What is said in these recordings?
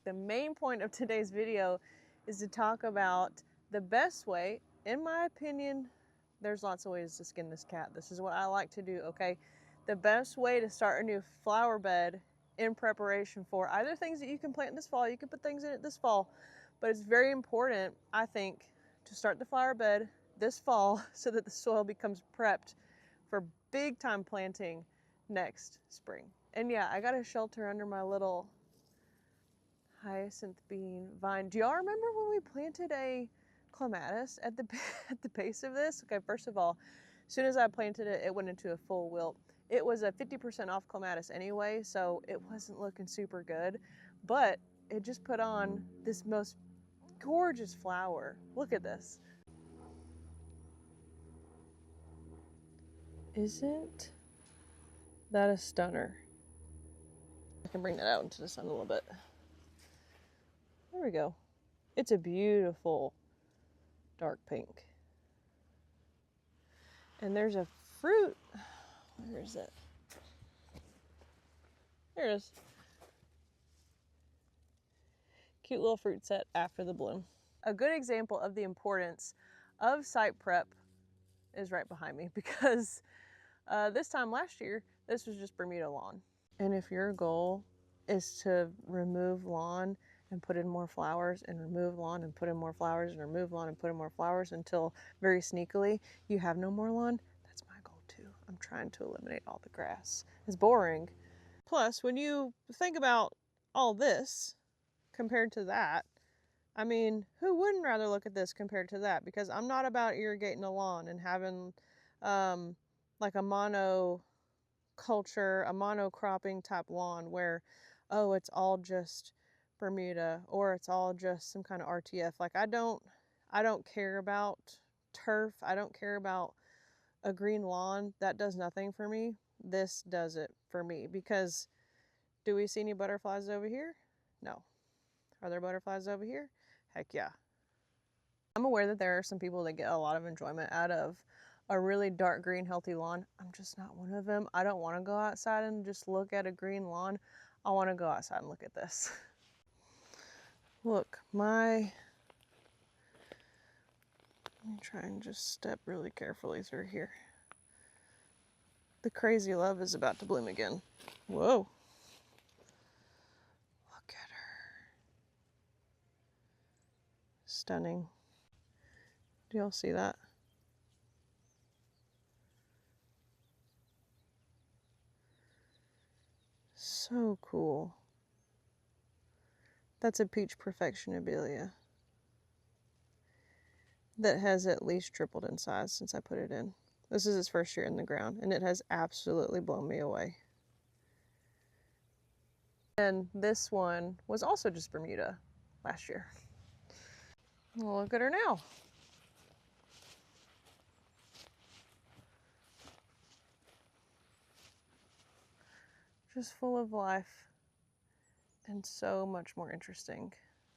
The main point of today's video is to talk about the best way, in my opinion. There's lots of ways to skin this cat. This is what I like to do, okay? The best way to start a new flower bed in preparation for either things that you can plant this fall, you can put things in it this fall, but it's very important, I think, to start the flower bed this fall so that the soil becomes prepped for big time planting next spring. And yeah, I got a shelter under my little hyacinth bean vine. Do y'all remember when we planted a clematis at the at the base of this? Okay, first of all, as soon as I planted it, it went into a full wilt. It was a 50% off clematis anyway, so it wasn't looking super good, but it just put on this most gorgeous flower. Look at this. Isn't that a stunner? I can bring that out into the sun a little bit. There we go. It's a beautiful dark pink. And there's a fruit. Where is it? There it is. Cute little fruit set after the bloom. A good example of the importance of site prep is right behind me, because this time last year, this was just Bermuda lawn. And if your goal is to remove lawn and put in more flowers and remove lawn and put in more flowers and remove lawn and put in more flowers until very sneakily you have no more lawn, that's my goal too. I'm trying to eliminate all the grass. It's boring. Plus, when you think about all this compared to that, I mean, who wouldn't rather look at this compared to that? Because I'm not about irrigating a lawn and having like a monoculture, a monocropping type lawn where, oh, it's all just Bermuda or it's all just some kind of RTF. Like I don't care about turf. I don't care about a green lawn. That does nothing for me. This does it for me, because do we see any butterflies over here? No. Are there butterflies over here? Heck yeah. I'm aware that there are some people that get a lot of enjoyment out of a really dark green healthy lawn. I'm just not one of them. I don't want to go outside and just look at a green lawn. I want to go outside and look at this. Look, let me try and just step really carefully through here. The crazy love is about to bloom again. Whoa. Look at her. Stunning. Do y'all see that? So cool. That's a peach perfectionabilia that has at least tripled in size since I put it in. This is its first year in the ground, and it has absolutely blown me away. And this one was also just Bermuda last year. Well, look at her now. Just full of life and so much more interesting.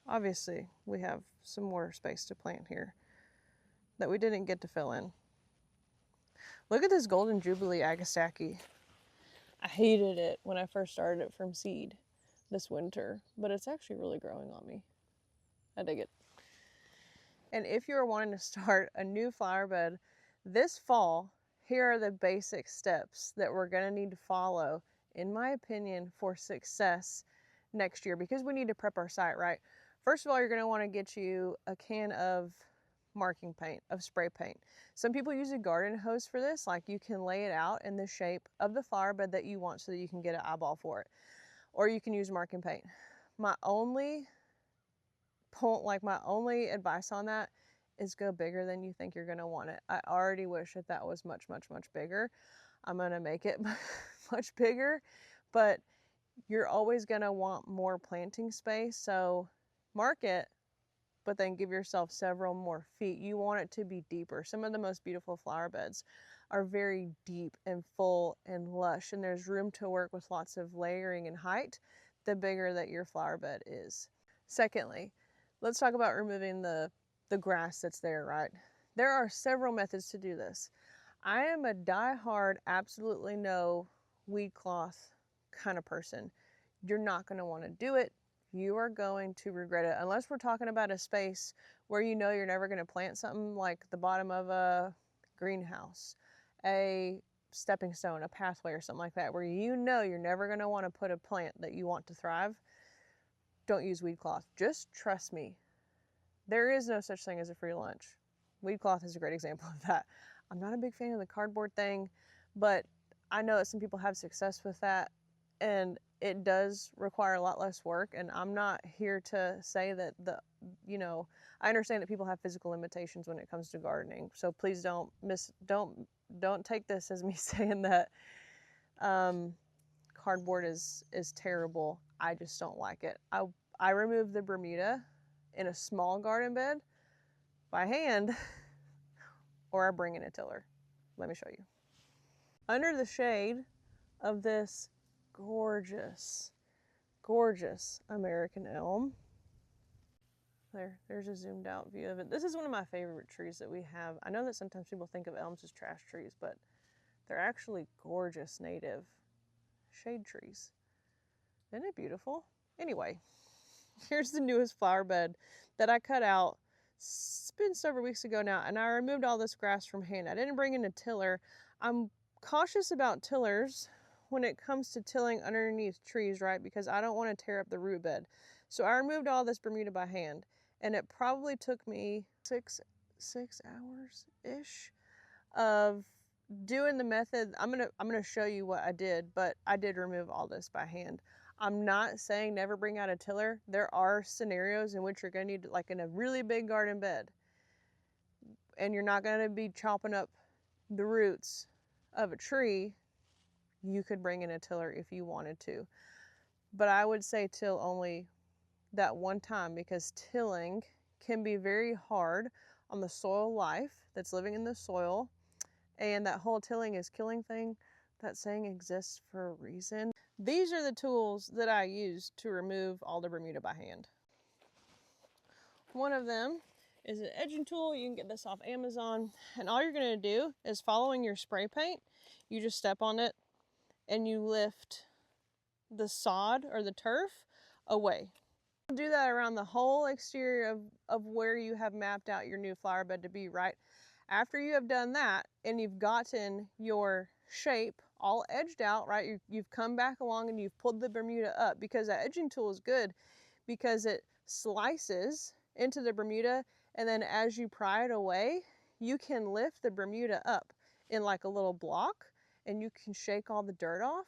Obviously, we have some more space to plant here that we didn't get to fill in. Look at this Golden Jubilee Agasaki. I hated it when I first started it from seed this winter, but it's actually really growing on me. I dig it. And if you're wanting to start a new flower bed this fall, here are the basic steps that we're gonna need to follow, in my opinion, for success next year, because we need to prep our site, right? First of all, you're gonna wanna get you a can of marking paint, of spray paint. Some people use a garden hose for this. Like, you can lay it out in the shape of the flower bed that you want so that you can get an eyeball for it. Or you can use marking paint. My only advice on that is go bigger than you think you're gonna want it. I already wish that that was much, much, much bigger. I'm gonna make it much bigger, but you're always gonna want more planting space. So mark it, but then give yourself several more feet. You want it to be deeper. Some of the most beautiful flower beds are very deep and full and lush, and there's room to work with lots of layering and height the bigger that your flower bed is. Secondly, let's talk about removing the grass that's there, right? There are several methods to do this. I am a die-hard, absolutely no weed cloth kind of person. You're not gonna wanna do it You are going to regret it, unless we're talking about a space where you know you're never going to plant something like the bottom of a greenhouse, a stepping stone, a pathway, or something like that, where you know you're never going to want to put a plant that you want to thrive. Don't use weed cloth. Just trust me. There is no such thing as a free lunch. Weed cloth is a great example of that. I'm not a big fan of the cardboard thing, but I know that some people have success with that, and it does require a lot less work. And I'm not here to say that I understand that people have physical limitations when it comes to gardening. So please don't take this as me saying that cardboard is terrible. I just don't like it. I remove the Bermuda in a small garden bed by hand, or I bring in a tiller. Let me show you. Under the shade of this gorgeous, gorgeous American elm. There's a zoomed out view of it. This is one of my favorite trees that we have. I know that sometimes people think of elms as trash trees, but they're actually gorgeous native shade trees. Isn't it beautiful? Anyway, here's the newest flower bed that I cut out. It's been several weeks ago now, and I removed all this grass from hand. I didn't bring in a tiller. I'm cautious about tillers when it comes to tilling underneath trees, right? Because I don't want to tear up the root bed. So I removed all this Bermuda by hand, and it probably took me six hours-ish of doing the method. I'm gonna show you what I did, but I did remove all this by hand. I'm not saying never bring out a tiller. There are scenarios in which you're gonna need, like in a really big garden bed, and you're not gonna be chopping up the roots of a tree. You could bring in a tiller if you wanted to. But I would say till only that one time, because tilling can be very hard on the soil life that's living in the soil. And that whole tilling is killing thing, that saying exists for a reason. These are the tools that I use to remove all the Bermuda by hand. One of them is an edging tool. You can get this off Amazon. And all you're gonna do is, following your spray paint, you just step on it and you lift the sod or the turf away. Do that around the whole exterior of where you have mapped out your new flower bed to be, right? After you have done that and you've gotten your shape all edged out, right? You've come back along and you've pulled the Bermuda up, because that edging tool is good because it slices into the Bermuda, and then as you pry it away, you can lift the Bermuda up in like a little block, and you can shake all the dirt off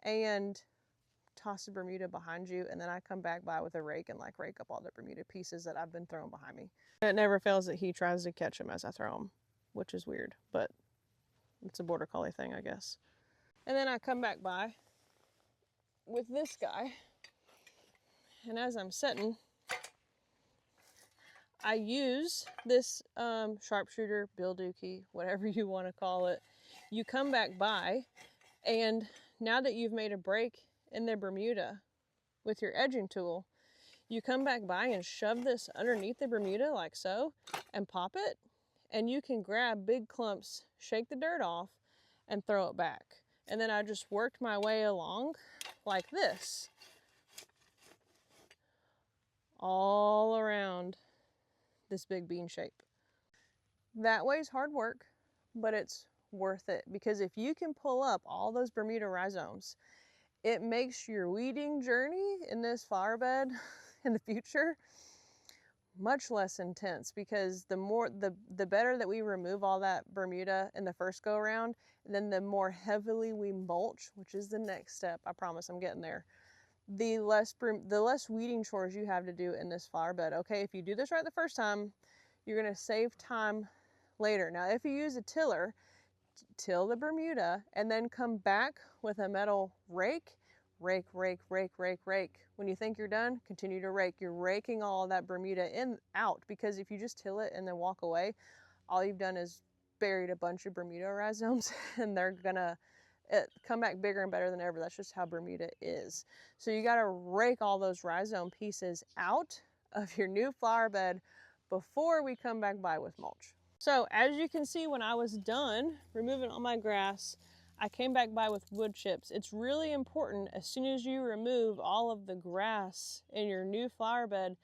and toss the Bermuda behind you, and then I come back by with a rake and like rake up all the Bermuda pieces that I've been throwing behind me. It never fails that he tries to catch them as I throw them, which is weird, but it's a border collie thing, I guess. And then I come back by with this guy, and as I'm setting, I use this sharpshooter, bill dookie, whatever you want to call it. You come back by, and now that you've made a break in the Bermuda with your edging tool, you come back by and shove this underneath the Bermuda like so, and pop it, and you can grab big clumps, shake the dirt off, and throw it back. And then I just worked my way along like this, all around this big bean shape. That way is hard work, but it's worth it, because if you can pull up all those Bermuda rhizomes, it makes your weeding journey in this flower bed in the future much less intense, because the better that we remove all that Bermuda in the first go around, then the more heavily we mulch, which is the next step. I promise I'm getting there. The less weeding chores you have to do in this flower bed. Okay, if you do this right the first time, you're gonna save time later. Now, if you use a tiller, till the Bermuda and then come back with a metal rake, rake, rake, rake, rake, rake. When you think you're done, continue to rake. You're raking all of that Bermuda out, because if you just till it and then walk away, all you've done is buried a bunch of Bermuda rhizomes, and they're gonna come back bigger and better than ever. That's just how Bermuda is. So you gotta rake all those rhizome pieces out of your new flower bed before we come back by with mulch. So as you can see, when I was done removing all my grass, I came back by with wood chips. It's really important as soon as you remove all of the grass in your new flower bed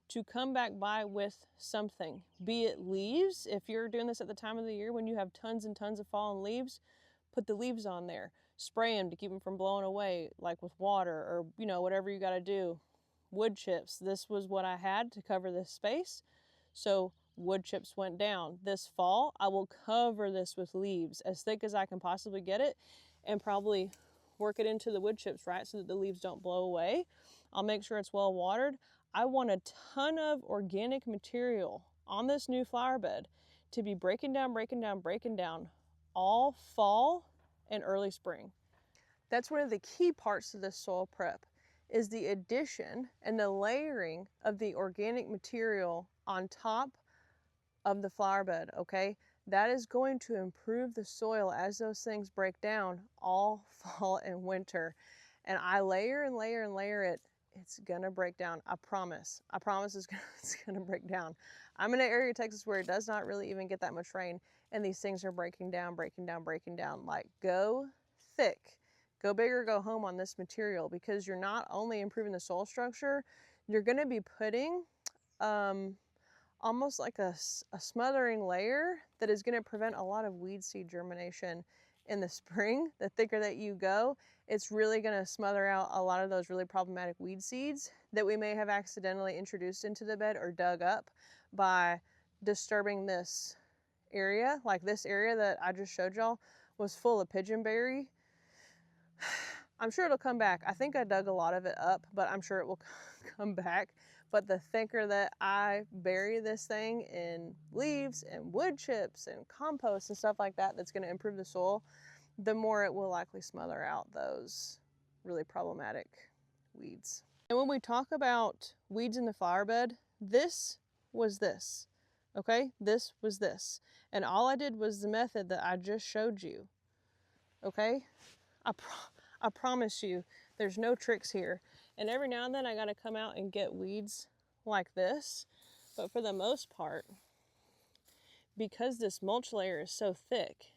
to come back by with something, be it leaves. If you're doing this at the time of the year when you have tons and tons of fallen leaves, put the leaves on there. Spray them to keep them from blowing away, like with water or, you know, whatever you got to do. Wood chips. This was what I had to cover this space. So wood chips went down. This fall, I will cover this with leaves as thick as I can possibly get it and probably work it into the wood chips, right, so that the leaves don't blow away. I'll make sure it's well watered. I want a ton of organic material on this new flower bed to be breaking down all fall and early spring. That's one of the key parts of this soil prep, is the addition and the layering of the organic material on top of the flower bed, okay? That is going to improve the soil as those things break down all fall and winter. And I layer and layer and layer it. It's gonna break down, I promise. I promise it's gonna break down. I'm in an area of Texas where it does not really even get that much rain, and these things are breaking down. Like, go thick. Go big or go home on this material, because you're not only improving the soil structure, you're gonna be putting almost like a smothering layer that is gonna prevent a lot of weed seed germination in the spring. The thicker that you go, it's really gonna smother out a lot of those really problematic weed seeds that we may have accidentally introduced into the bed or dug up by disturbing this area. Like this area that I just showed y'all was full of pigeonberry. I'm sure it'll come back. I think I dug a lot of it up, but I'm sure it will come back. But the thicker that I bury this thing in leaves and wood chips and compost and stuff like that, that's going to improve the soil, the more it will likely smother out those really problematic weeds. And when we talk about weeds in the flower bed, this was this, okay? This was this. And all I did was the method that I just showed you, okay? I promise you, there's no tricks here. And every now and then I gotta come out and get weeds like this. But for the most part, because this mulch layer is so thick,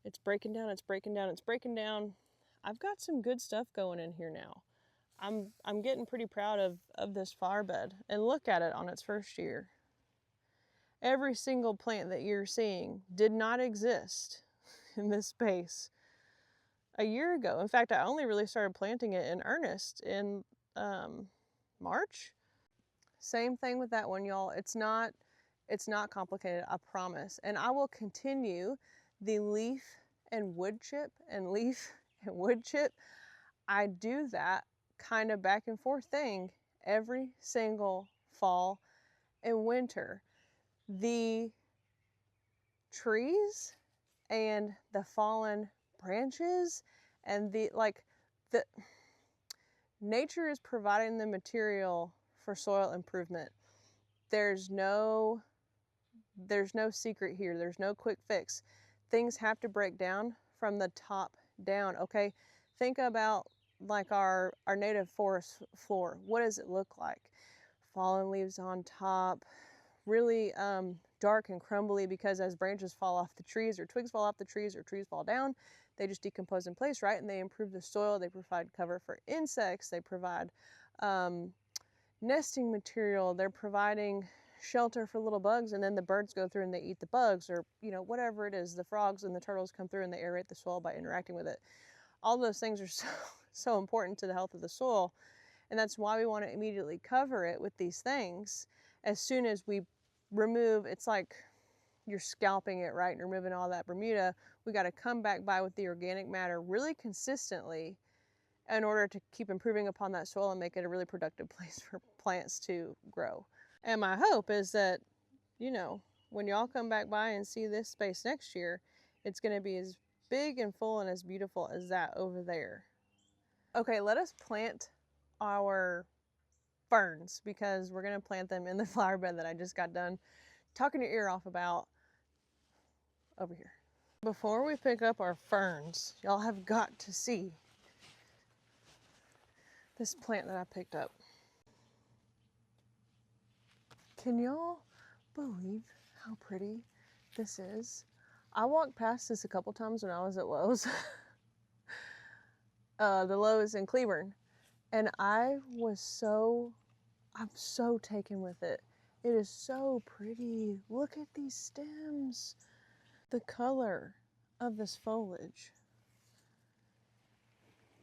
it's breaking down. I've got some good stuff going in here now. I'm getting pretty proud of this flower bed. And look at it on its first year. Every single plant that you're seeing did not exist in this space a year ago. In fact, I only really started planting it in earnest in March. Same thing with that one, y'all. It's not complicated, I promise. And I will continue the leaf and wood chip and leaf and wood chip. I do that kind of back and forth thing every single fall and winter. The trees and the fallen branches and the nature is providing the material for soil improvement. There's no secret here. There's no quick fix. Things have to break down from the top down, okay? Think about like our native forest floor. What does it look like? Fallen leaves on top, really dark and crumbly, because as branches fall off the trees or twigs fall off the trees or trees fall down, they just decompose in place, right? And they improve the soil. They provide cover for insects. They provide nesting material. They're providing shelter for little bugs, and then the birds go through and they eat the bugs, or whatever it is. The frogs and the turtles come through and they aerate the soil by interacting with it. All those things are so important to the health of the soil, and that's why we want to immediately cover it with these things. As soon as we remove, it's like you're scalping it, right? And removing all that Bermuda. We got to come back by with the organic matter really consistently in order to keep improving upon that soil and make it a really productive place for plants to grow. And my hope is that, when y'all come back by and see this space next year, it's going to be as big and full and as beautiful as that over there. Okay, let us plant our ferns, because we're going to plant them in the flower bed that I just got done talking your ear off about over here. Before we pick up our ferns, y'all have got to see this plant that I picked up. Can y'all believe how pretty this is? I walked past this a couple times when I was at Lowe's. The Lowe is in Cleburne. And I'm so taken with it. It is so pretty. Look at these stems. The color of this foliage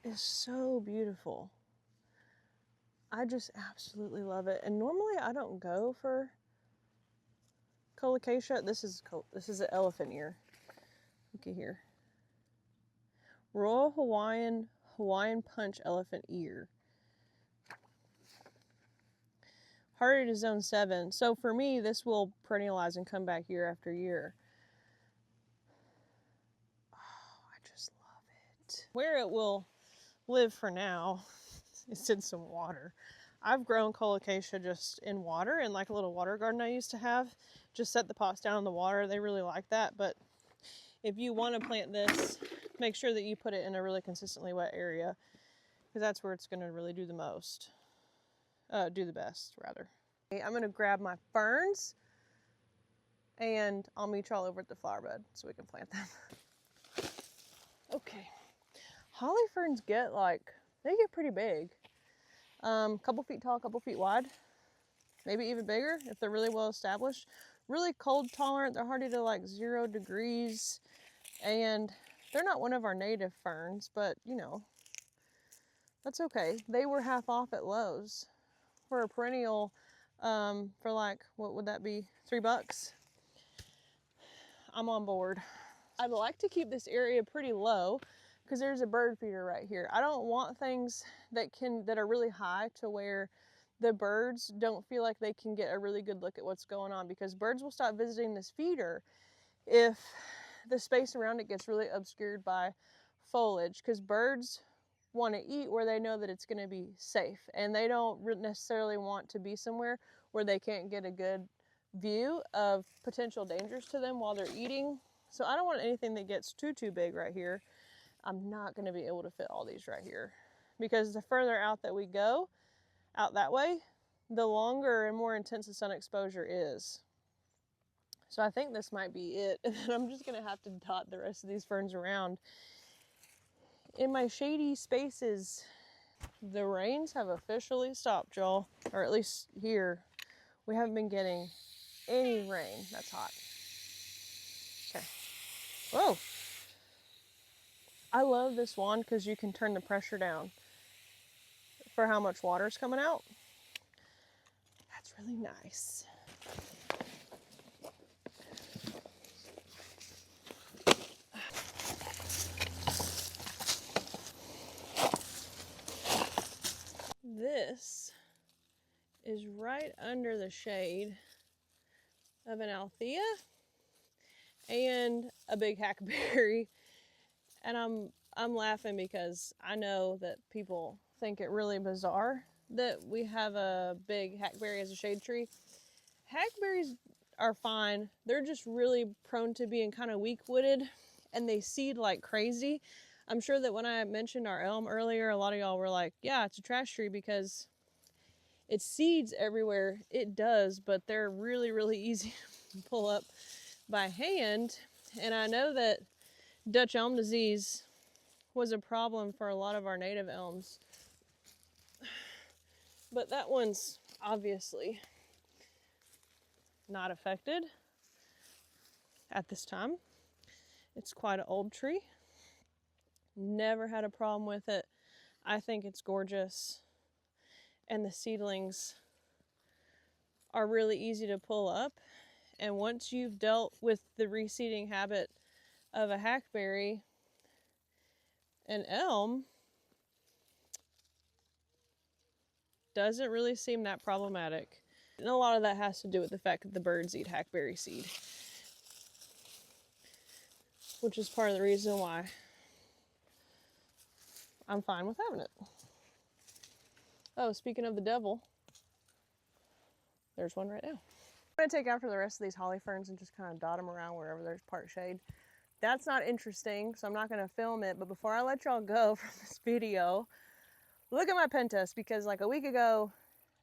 is so beautiful. I just absolutely love it. And normally I don't go for colocasia. This is an elephant ear. Look at here. Royal Hawaiian Punch elephant ear. Hearted is zone 7. So for me, this will perennialize and come back year after year. Oh, I just love it. Where it will live for now is in some water. I've grown colocasia just in water in like a little water garden I used to have. Just set the pots down in the water. They really like that. But if you want to plant this, make sure that you put it in a really consistently wet area, because that's where it's going to really do the most. Do the best, rather. I'm going to grab my ferns and I'll meet y'all over at the flower bed so we can plant them. Okay. Holly ferns they get pretty big. Couple feet tall, couple feet wide, maybe even bigger if they're really well established. Really cold tolerant. They're hardy to like 0 degrees, and they're not one of our native ferns, but you know, that's okay. They were half off at Lowe's for a perennial for like, what would that be, $3? I'm on board. I'd like to keep this area pretty low because there's a bird feeder right here. I don't want things that are really high to where the birds don't feel like they can get a really good look at what's going on, because birds will stop visiting this feeder if the space around it gets really obscured by foliage, because birds want to eat where they know that it's going to be safe, and they don't necessarily want to be somewhere where they can't get a good view of potential dangers to them while they're eating. So I don't want anything that gets too big right here. I'm not going to be able to fit all these right here, because the further out that we go, out that way, the longer and more intense the sun exposure is. So I think this might be it. And then I'm just going to have to dot the rest of these ferns around. In my shady spaces, the rains have officially stopped, y'all. Or at least here, we haven't been getting any rain. That's hot. Okay. Whoa. I love this wand because you can turn the pressure down for how much water is coming out. That's really nice. This is right under the shade of an althea and a big hackberry. And I'm laughing because I know that people think it really bizarre that we have a big hackberry as a shade tree. Hackberries are fine. They're just really prone to being kind of weak-wooded, and they seed like crazy. I'm sure that when I mentioned our elm earlier, a lot of y'all were like, yeah, it's a trash tree because it seeds everywhere. It does, but they're really, really easy to pull up by hand. And I know that Dutch elm disease was a problem for a lot of our native elms, but that one's obviously not affected at this time. It's quite an old tree. Never had a problem with it. I think it's gorgeous. And the seedlings are really easy to pull up. And once you've dealt with the reseeding habit of a hackberry and elm, doesn't really seem that problematic. And a lot of that has to do with the fact that the birds eat hackberry seed, which is part of the reason why I'm fine with having it. Oh, speaking of the devil, there's one right now. I'm gonna take after the rest of these holly ferns and just kind of dot them around wherever there's part shade. That's not interesting, so I'm not gonna film it, but before I let y'all go from this video, look at my Pentas, because like a week ago,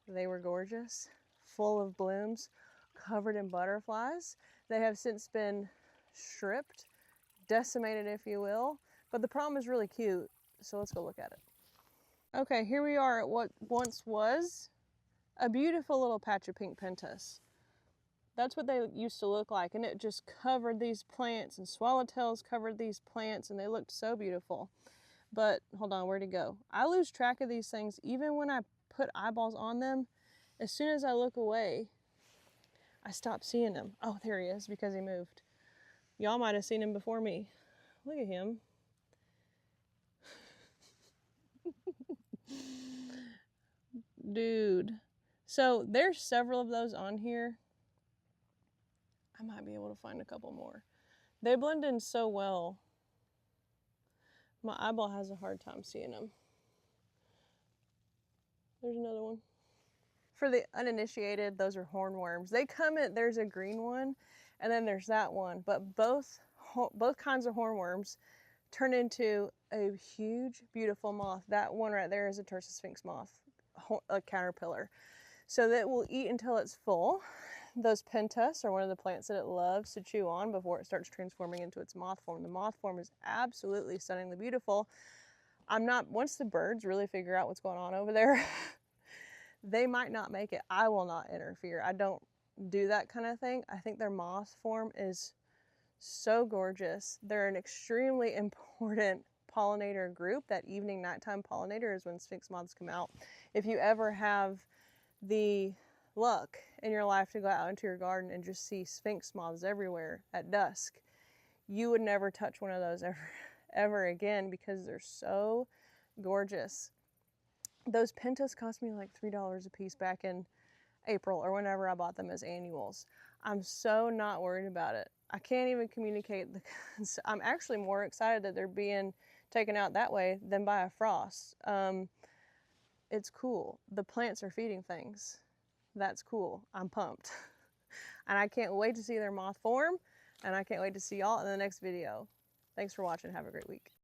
they were gorgeous, full of blooms, covered in butterflies. They have since been stripped, decimated if you will, but the problem is really cute. So let's go look at it. Okay, here we are at what once was a beautiful little patch of pink pentas. That's what they used to look like, and it just covered these plants, and swallowtails covered these plants, and they looked so beautiful. But hold on, where'd it go? I lose track of these things even when I put eyeballs on them. As soon as I look away, I stop seeing him. Oh, there he is, because he moved. Y'all might have seen him before me. Look at him. Dude. So there's several of those on here. I might be able to find a couple more. They blend in so well. My eyeball has a hard time seeing them. There's another one. For the uninitiated, those are hornworms. They come in, there's a green one, and then there's that one. But both kinds of hornworms turn into a huge, beautiful moth. That one right there is a Tursa sphinx moth, a caterpillar. So that will eat until it's full. Those pentas are one of the plants that it loves to chew on before it starts transforming into its moth form. The moth form is absolutely stunningly beautiful. Once the birds really figure out what's going on over there, they might not make it. I will not interfere. I don't do that kind of thing. I think their moth form is so gorgeous. They're an extremely important pollinator group. That evening, nighttime pollinator is when sphinx moths come out. If you ever have the luck in your life to go out into your garden and just see sphinx moths everywhere at dusk, you would never touch one of those ever again, because they're so gorgeous. Those pentas cost me like $3 a piece back in April or whenever I bought them as annuals. I'm so not worried about it. I can't even communicate. I'm actually more excited that they're being taken out that way than by a frost. It's cool. The plants are feeding things. That's cool. I'm pumped. And I can't wait to see their moth form, and I can't wait to see y'all in the next video. Thanks for watching. Have a great week.